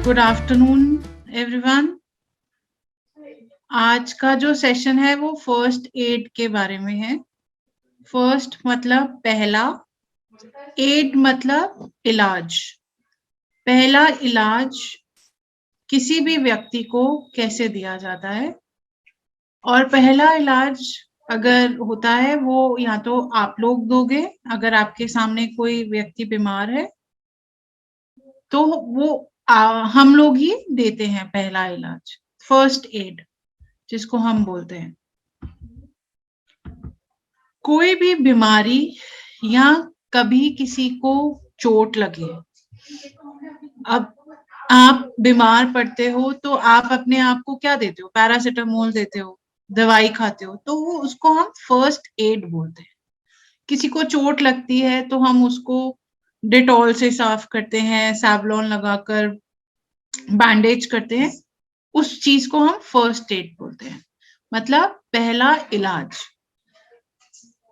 Good afternoon everyone. आज का जो सेशन है वो फर्स्ट एड के बारे में है। फर्स्ट मतलब पहला, एड मतलब इलाज। पहला इलाज किसी भी व्यक्ति को कैसे दिया जाता है, और पहला इलाज अगर होता है वो या तो आप लोग दोगे, अगर आपके सामने कोई व्यक्ति बीमार है तो वो हम लोग ही देते हैं पहला इलाज, फर्स्ट एड जिसको हम बोलते हैं। कोई भी बीमारी या कभी किसी को चोट लगे, अब आप बीमार पड़ते हो तो आप अपने आप को क्या देते हो? पैरासिटामोल देते हो, दवाई खाते हो, तो वो उसको हम फर्स्ट एड बोलते हैं। किसी को चोट लगती है तो हम उसको डेटॉल से साफ करते हैं, सैवलॉन लगाकर बैंडेज करते हैं, उस चीज को हम फर्स्ट एड बोलते हैं, मतलब पहला इलाज।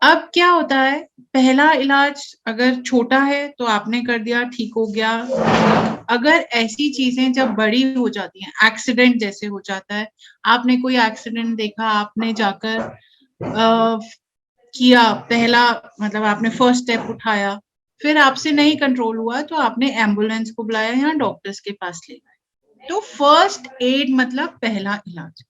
अब क्या होता है, पहला इलाज अगर छोटा है तो आपने कर दिया, ठीक हो गया। अगर ऐसी चीजें जब बड़ी हो जाती हैं, एक्सीडेंट जैसे हो जाता है, आपने कोई एक्सीडेंट देखा, आपने जाकर किया पहला, मतलब आपने फर्स्ट स्टेप उठाया, फिर आपसे नहीं कंट्रोल हुआ तो आपने एम्बुलेंस को बुलाया या डॉक्टर्स के पास ले गए, तो फर्स्ट एड मतलब पहला इलाज।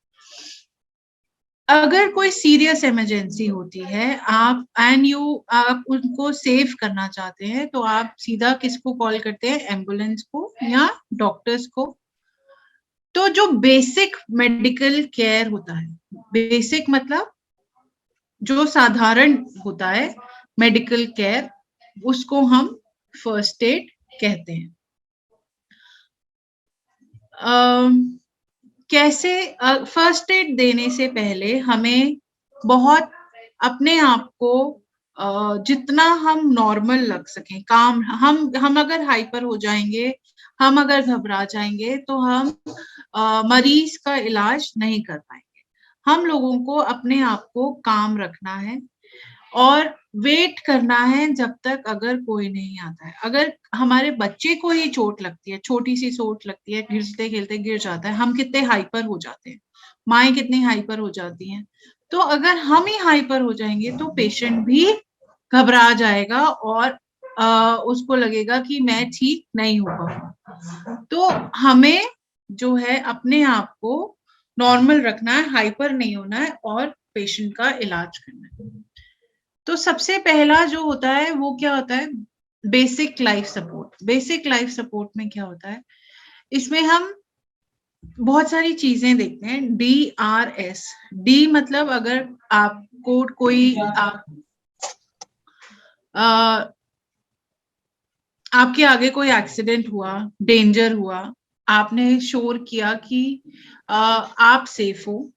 अगर कोई सीरियस इमरजेंसी होती है, आप उनको सेव करना चाहते हैं, तो आप सीधा किसको कॉल करते हैं? एम्बुलेंस को या डॉक्टर्स को। तो जो बेसिक मेडिकल केयर होता है, बेसिक मतलब जो साधारण होता है मेडिकल केयर, उसको हम फर्स्ट एड कहते हैं। कैसे? फर्स्ट एड देने से पहले हमें बहुत अपने आप को जितना हम नॉर्मल लग सकें, काम, हम अगर हाइपर हो जाएंगे, हम अगर घबरा जाएंगे तो हम मरीज का इलाज नहीं कर पाएंगे। हम लोगों को अपने आप को काम रखना है और वेट करना है जब तक अगर कोई नहीं आता है। अगर हमारे बच्चे को ही चोट लगती है, छोटी सी चोट लगती है, खेलते खेलते गिर जाता है, हम कितने हाइपर हो जाते हैं, माएँ कितनी हाइपर हो जाती हैं। तो अगर हम ही हाइपर हो जाएंगे तो पेशेंट भी घबरा जाएगा और उसको लगेगा कि मैं ठीक नहीं हो पाऊंगा। तो हमें जो है अपने आप को नॉर्मल रखना है, हाइपर नहीं होना है और पेशेंट का इलाज करना है। तो सबसे पहला जो होता है वो क्या होता है? Basic life support. Basic life support में क्या होता है? इसमें हम बहुत सारी चीजें देखते हैं। DRS, डी मतलब अगर आपको कोई आपके आगे कोई एक्सीडेंट हुआ, डेंजर हुआ, आपने शोर किया कि आप सेफ हो,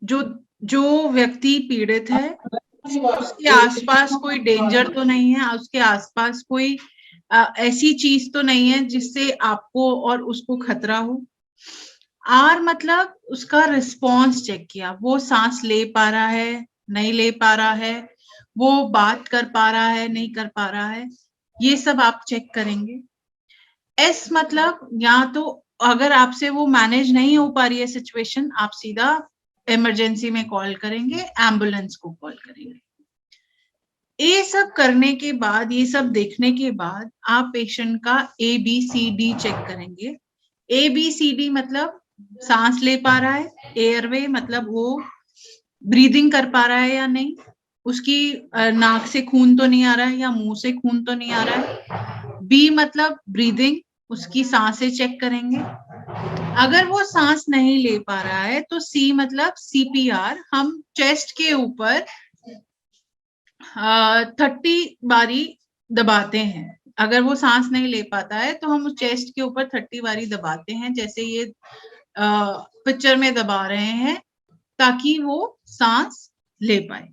जो जो व्यक्ति पीड़ित है उसके आसपास कोई डेंजर तो नहीं है, उसके आसपास कोई ऐसी चीज तो नहीं है जिससे आपको और उसको खतरा हो। आर मतलब उसका रिस्पॉन्स चेक किया, वो सांस ले पा रहा है, नहीं ले पा रहा है, वो बात कर पा रहा है, नहीं कर पा रहा है, ये सब आप चेक करेंगे। एस मतलब या तो अगर आपसे वो मैनेज नहीं हो पा रही है सिचुएशन, आप सीधा इमरजेंसी में कॉल करेंगे, एम्बुलेंस को कॉल करेंगे। ये सब करने के बाद, ये सब देखने के बाद आप पेशेंट का ABCD चेक करेंगे। ABCD मतलब सांस ले पा रहा है, एयरवे मतलब वो ब्रीदिंग कर पा रहा है या नहीं, उसकी नाक से खून तो नहीं आ रहा है या मुंह से खून तो नहीं आ रहा है। B मतलब ब्रीदिंग, उसकी सांसें चेक करेंगे। अगर वो सांस नहीं ले पा रहा है तो C मतलब CPR, हम चेस्ट के ऊपर 30 बारी दबाते हैं। अगर वो सांस नहीं ले पाता है तो हम उस चेस्ट के ऊपर 30 बारी दबाते हैं, जैसे ये पिक्चर में दबा रहे हैं, ताकि वो सांस ले पाए।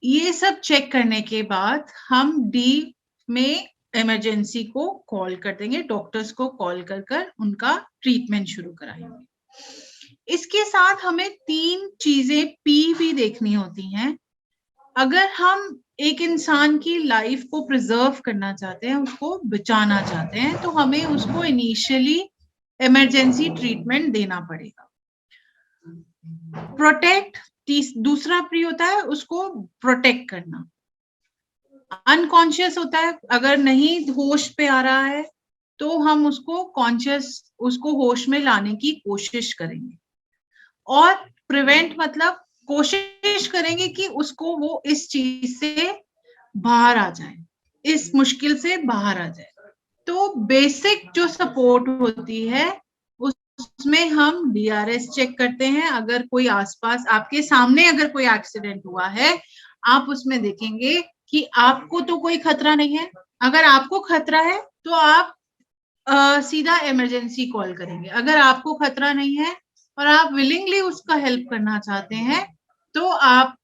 ये सब चेक करने के बाद हम डी में इमरजेंसी को कॉल कर देंगे, डॉक्टर्स को कॉल कर कर उनका ट्रीटमेंट शुरू कराएंगे। इसके साथ हमें 3 चीजें पी भी देखनी होती हैं। अगर हम एक इंसान की लाइफ को प्रिजर्व करना चाहते हैं, उसको बचाना चाहते हैं, तो हमें उसको इनिशियली इमरजेंसी ट्रीटमेंट देना पड़ेगा। प्रोटेक्ट, दूसरा प्री होता है उसको प्रोटेक्ट करना। अनकॉन्शियस होता है, अगर नहीं होश पे आ रहा है तो हम उसको कॉन्शियस, उसको होश में लाने की कोशिश करेंगे। और प्रिवेंट मतलब कोशिश करेंगे कि उसको वो इस चीज से बाहर आ जाए, इस मुश्किल से बाहर आ जाए। तो बेसिक जो सपोर्ट होती है उसमें हम डीआरएस चेक करते हैं। अगर कोई आसपास आपके सामने अगर कोई एक्सीडेंट हुआ है, आप उसमें देखेंगे कि आपको तो कोई खतरा नहीं है। अगर आपको खतरा है तो आप सीधा इमरजेंसी कॉल करेंगे। अगर आपको खतरा नहीं है और आप विलिंगली उसका हेल्प करना चाहते हैं, तो आप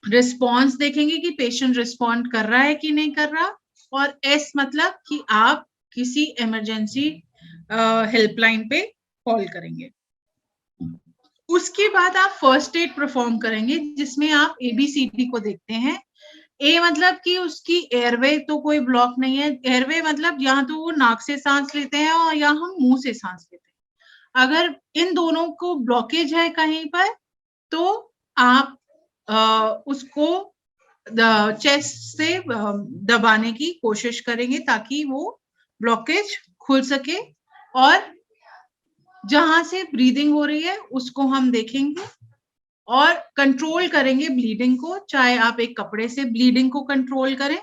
रिस्पॉन्स देखेंगे कि पेशेंट रिस्पॉन्ड कर रहा है कि नहीं कर रहा। और एस मतलब कि आप किसी इमरजेंसी हेल्पलाइन पे कॉल करेंगे। उसके बाद आप फर्स्ट एड परफॉर्म करेंगे, जिसमें आप एबीसीडी को देखते हैं। ए मतलब कि उसकी एयरवे तो कोई ब्लॉक नहीं है। एयरवे मतलब या तो वो नाक से सांस लेते हैं और या हम मुंह से सांस लेते हैं। अगर इन दोनों को ब्लॉकेज है कहीं पर, तो आप उसको चेस्ट से दबाने की कोशिश करेंगे ताकि वो ब्लॉकेज खुल सके। और जहां से ब्रीदिंग हो रही है उसको हम देखेंगे और कंट्रोल करेंगे ब्लीडिंग को। चाहे आप एक कपड़े से ब्लीडिंग को कंट्रोल करें,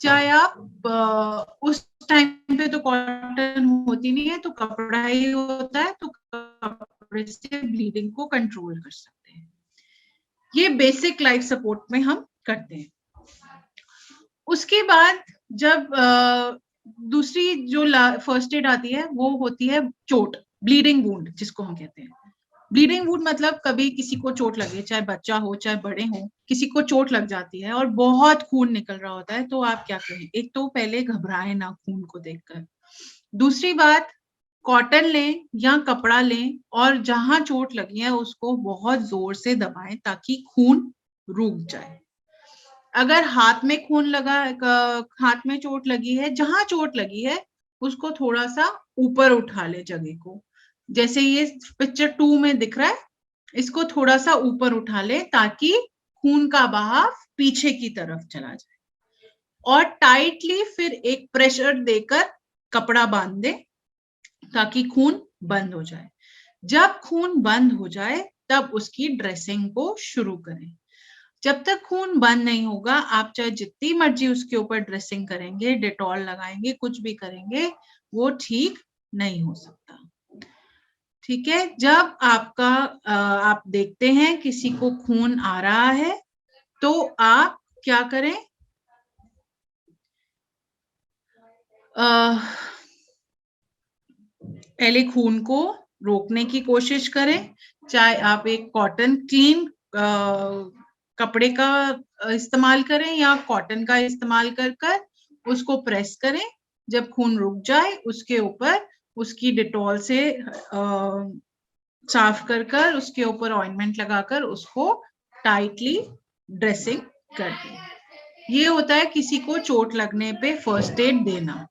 चाहे आप उस टाइम पे तो कॉटन होती नहीं है तो कपड़ा ही होता है, तो कपड़े से ब्लीडिंग को कंट्रोल कर सकते हैं। ये बेसिक लाइफ सपोर्ट में हम करते हैं। उसके बाद जब दूसरी जो फर्स्ट एड आती है वो होती है चोट, ब्लीडिंग वुंड जिसको हम कहते हैं। ब्लीडिंग वुंड मतलब कभी किसी को चोट लगे, चाहे बच्चा हो चाहे बड़े हो, किसी को चोट लग जाती है और बहुत खून निकल रहा होता है, तो आप क्या करें? एक तो पहले घबराएं ना खून को देखकर। दूसरी बात, कॉटन लें या कपड़ा लें और जहां चोट लगी है उसको बहुत जोर से दबाएं ताकि खून रुक जाए। अगर हाथ में खून लगा, हाथ में चोट लगी है, जहां चोट लगी है उसको थोड़ा सा ऊपर उठा ले जगह को। जैसे ये पिक्चर 2 में दिख रहा है, इसको थोड़ा सा ऊपर उठा ले ताकि खून का बहाव पीछे की तरफ चला जाए। और टाइटली फिर एक प्रेशर देकर कपड़ा बांध दे ताकि खून बंद हो जाए। जब खून बंद हो जाए तब उसकी ड्रेसिंग को शुरू करें। जब तक खून बंद नहीं होगा, आप चाहे जितनी मर्जी उसके ऊपर ड्रेसिंग करेंगे, डेटॉल लगाएंगे, कुछ भी करेंगे, वो ठीक नहीं हो सकता। ठीक है। जब आपका आप देखते हैं किसी को खून आ रहा है तो आप क्या करें? पहले खून को रोकने की कोशिश करें। चाहे आप एक कॉटन क्लीन कपड़े का इस्तेमाल करें या कॉटन का इस्तेमाल कर उसको प्रेस करें। जब खून रुक जाए उसके ऊपर उसकी डिटॉल से साफ कर उसके ऊपर ऑइंटमेंट लगाकर उसको टाइटली ड्रेसिंग कर दें। ये होता है किसी को चोट लगने पे फर्स्ट एड देना।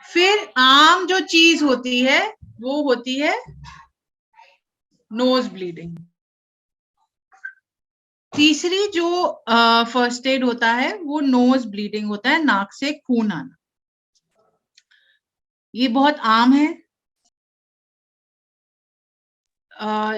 फिर आम जो चीज होती है वो होती है नोज ब्लीडिंग। तीसरी जो फर्स्ट एड होता है वो नोज ब्लीडिंग होता है, नाक से खून आना। ये बहुत आम है।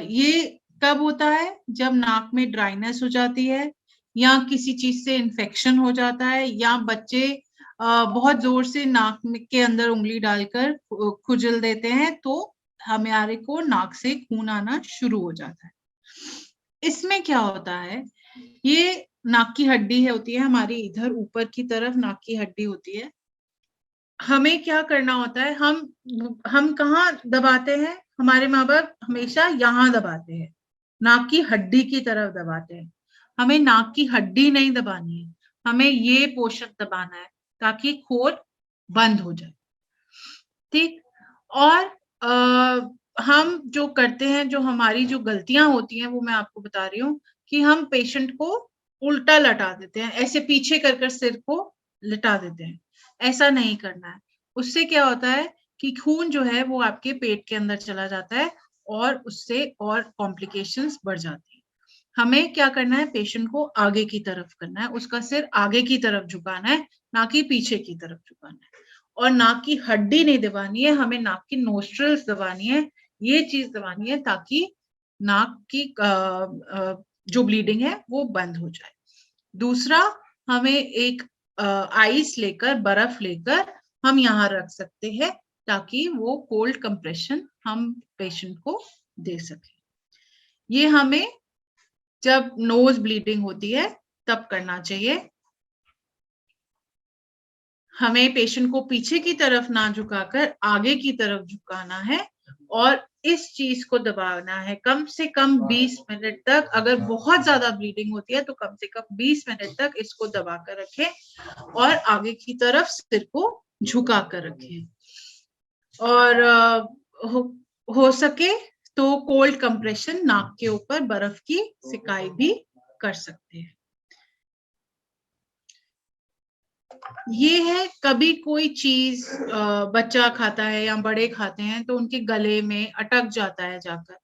ये कब होता है? जब नाक में ड्राइनेस हो जाती है या किसी चीज से इन्फेक्शन हो जाता है या बच्चे बहुत जोर से नाक के अंदर उंगली डालकर खुजल देते हैं, तो हमारे को नाक से खून आना शुरू हो जाता है। इसमें क्या होता है, ये नाक की हड्डी है होती है हमारी, इधर ऊपर की तरफ नाक की हड्डी होती है। हमें क्या करना होता है, हम कहाँ दबाते हैं? हमारे माँ बाप हमेशा यहाँ दबाते हैं, नाक की हड्डी की तरफ दबाते हैं। हमें नाक की हड्डी नहीं दबानी है, हमें ये पोर्शन दबाना है ताकि खोल बंद हो जाए। ठीक। और हम जो करते हैं, जो हमारी जो गलतियां होती हैं वो मैं आपको बता रही हूँ कि हम पेशेंट को उल्टा लटा देते हैं, ऐसे पीछे कर सिर को लटा देते हैं। ऐसा नहीं करना है। उससे क्या होता है कि खून जो है वो आपके पेट के अंदर चला जाता है और उससे और कॉम्प्लिकेशंस बढ़ जाती है। हमें क्या करना है, पेशेंट को आगे की तरफ करना है, उसका सिर आगे की तरफ झुकाना है, ना कि पीछे की तरफ झुकाना है। और नाक की हड्डी नहीं दबानी है, हमें नाक की नोस्ट्रल्स दबानी है, ये चीज दबानी है ताकि नाक की जो ब्लीडिंग है वो बंद हो जाए। दूसरा, हमें एक आइस लेकर, बर्फ लेकर हम यहाँ रख सकते हैं ताकि वो कोल्ड कंप्रेशन हम पेशेंट को दे सके। ये हमें जब नोज ब्लीडिंग होती है तब करना चाहिए। हमें पेशेंट को पीछे की तरफ ना झुकाकर आगे की तरफ झुकाना है और इस चीज को दबाना है कम से कम 20 मिनट तक। अगर बहुत ज्यादा ब्लीडिंग होती है तो कम से कम 20 मिनट तक इसको दबा कर रखें और आगे की तरफ सिर को झुका कर रखें। और हो सके तो कोल्ड कंप्रेशन नाक के ऊपर बर्फ की सिकाई भी कर सकते हैं। ये है, कभी कोई चीज बच्चा खाता है या बड़े खाते हैं तो उनके गले में अटक जाता है जाकर,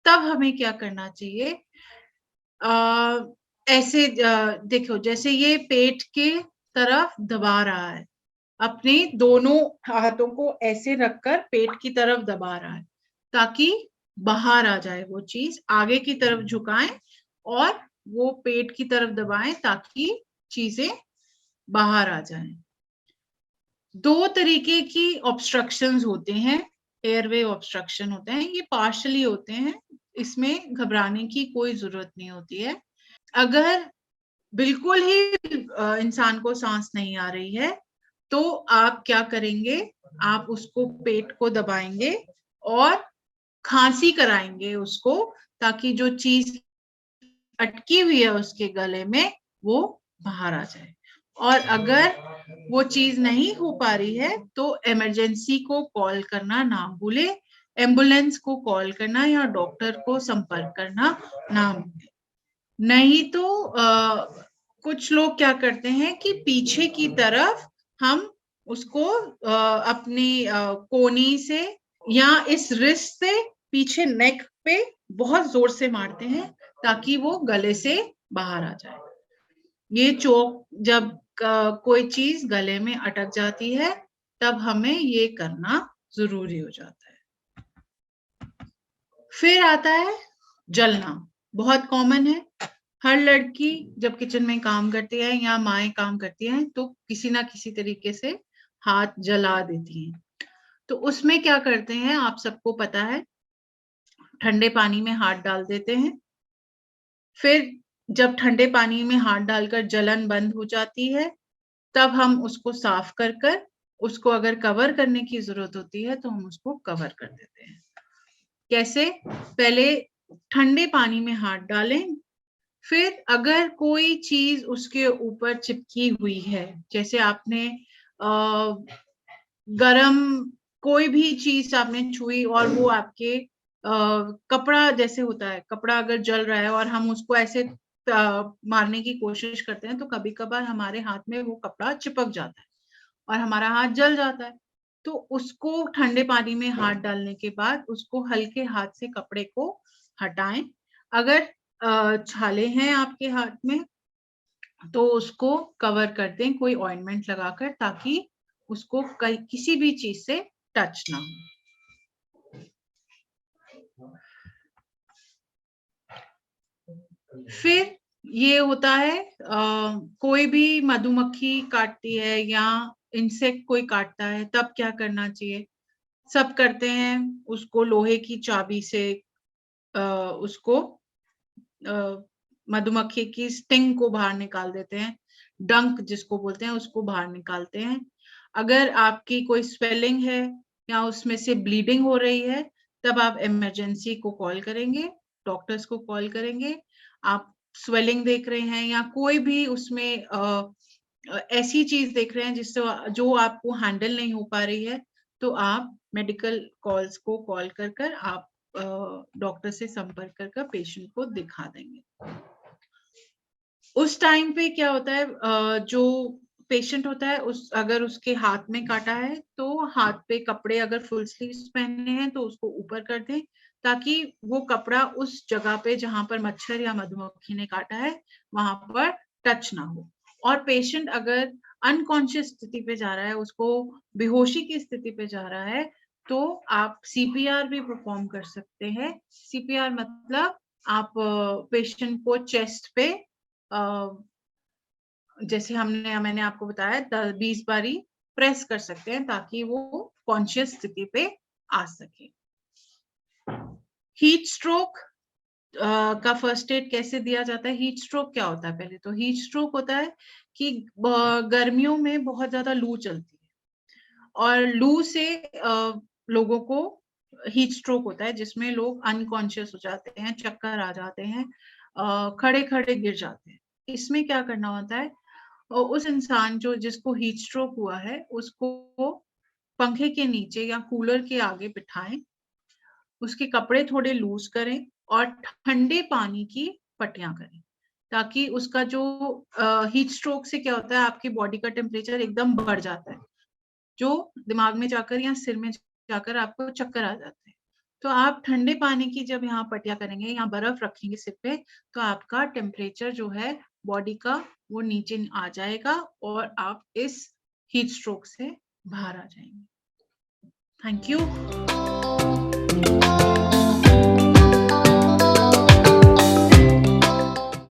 तब हमें क्या करना चाहिए? ऐसे देखो, जैसे ये पेट के तरफ दबा रहा है, अपने दोनों हाथों को ऐसे रखकर पेट की तरफ दबा रहा है ताकि बाहर आ जाए वो चीज। आगे की तरफ झुकाएं और वो पेट की तरफ दबाएं ताकि चीजें बाहर आ जाएं। दो तरीके की ऑब्स्ट्रक्शंस होते हैं, एयरवे ऑब्स्ट्रक्शन होते हैं, ये पार्शली होते हैं, इसमें घबराने की कोई जरूरत नहीं होती है। अगर बिल्कुल ही इंसान को सांस नहीं आ रही है तो आप क्या करेंगे, आप उसको पेट को दबाएंगे और खांसी कराएंगे उसको, ताकि जो चीज अटकी हुई है उसके गले में वो बाहर आ जाए। और अगर वो चीज नहीं हो पा रही है तो इमरजेंसी को कॉल करना ना भूले, एम्बुलेंस को कॉल करना या डॉक्टर को संपर्क करना ना भूले। नहीं तो कुछ लोग क्या करते हैं कि पीछे की तरफ हम उसको अपनी कोनी से या इस रिस्ट से पीछे नेक पे बहुत जोर से मारते हैं ताकि वो गले से बाहर आ जाए। ये चोक, जब कोई चीज गले में अटक जाती है तब हमें ये करना जरूरी हो जाता है। फिर आता है जलना, बहुत कॉमन है। हर लड़की जब किचन में काम करती है या माएँ काम करती हैं तो किसी ना किसी तरीके से हाथ जला देती हैं। तो उसमें क्या करते हैं, आप सबको पता है, ठंडे पानी में हाथ डाल देते हैं। फिर जब ठंडे पानी में हाथ डालकर जलन बंद हो जाती है तब हम उसको साफ कर उसको अगर कवर करने की जरूरत होती है तो हम उसको कवर कर देते हैं। कैसे? पहले ठंडे पानी में हाथ डालें, फिर अगर कोई चीज उसके ऊपर चिपकी हुई है, जैसे आपने गरम कोई भी चीज आपने छुई और वो आपके कपड़ा जैसे होता है, कपड़ा अगर जल रहा है और हम उसको ऐसे मारने की कोशिश करते हैं तो कभी कभार हमारे हाथ में वो कपड़ा चिपक जाता है और हमारा हाथ जल जाता है। तो उसको ठंडे पानी में हाथ डालने के बाद उसको हल्के हाथ से कपड़े को हटाएं। अगर छाले हैं आपके हाथ में तो उसको कवर कर दें कोई ऑइंटमेंट लगाकर, ताकि उसको किसी भी चीज से टच ना हो। फिर ये होता है कोई भी मधुमक्खी काटती है या इंसेक्ट कोई काटता है तब क्या करना चाहिए? सब करते हैं, उसको लोहे की चाबी से उसको मधुमक्खी की स्टिंग को बाहर निकाल देते हैं, डंक जिसको बोलते हैं उसको बाहर निकालते हैं। अगर आपकी कोई स्वेलिंग है या उसमें से ब्लीडिंग हो रही है तब आप इमरजेंसी को कॉल करेंगे, डॉक्टर्स को कॉल करेंगे। आप स्वेलिंग देख रहे हैं या कोई भी उसमें ऐसी चीज देख रहे हैं जिससे जो आपको हैंडल नहीं हो पा रही है तो आप मेडिकल कॉल्स को कॉल कर आप डॉक्टर से संपर्क कर पेशेंट को दिखा देंगे। उस टाइम पे क्या होता है, जो पेशेंट होता है उस अगर उसके हाथ में काटा है तो हाथ पे कपड़े अगर फुल स्लीव्स पहनने हैं तो उसको ऊपर कर दें, ताकि वो कपड़ा उस जगह पे जहां पर मच्छर या मधुमक्खी ने काटा है वहां पर टच ना हो। और पेशेंट अगर अनकॉन्शियस स्थिति पे जा रहा है, उसको बेहोशी की स्थिति पे जा रहा है, तो आप सीपीआर भी परफॉर्म कर सकते हैं। सीपीआर मतलब आप पेशेंट को चेस्ट पे जैसे मैंने आपको बताया 20 बारी प्रेस कर सकते हैं ताकि वो कॉन्शियस स्थिति पे आ सके। हीट स्ट्रोक का फर्स्ट एड कैसे दिया जाता है? हीट स्ट्रोक क्या होता है? पहले तो हीट स्ट्रोक होता है कि गर्मियों में बहुत ज्यादा लू चलती है और लू से लोगों को हीट स्ट्रोक होता है, जिसमें लोग अनकॉन्शियस हो जाते हैं, चक्कर आ जाते हैं, खड़े खड़े गिर जाते हैं। इसमें क्या करना होता है, उस इंसान जिसको हीट स्ट्रोक हुआ है उसको पंखे के नीचे या कूलर के आगे बिठाएं, उसके कपड़े थोड़े लूज करें और ठंडे पानी की पट्टियां करें, ताकि उसका जो हीट स्ट्रोक से क्या होता है, आपकी बॉडी का टेम्परेचर एकदम बढ़ जाता है, जो दिमाग में जाकर या सिर में जाकर आपको चक्कर आ जाते हैं। तो आप ठंडे पानी की जब यहाँ पट्टियां करेंगे या बर्फ रखेंगे सिर पे, तो आपका टेम्परेचर जो है बॉडी का वो नीचे आ जाएगा और आप इस हीट स्ट्रोक से बाहर आ जाएंगे। Thank you.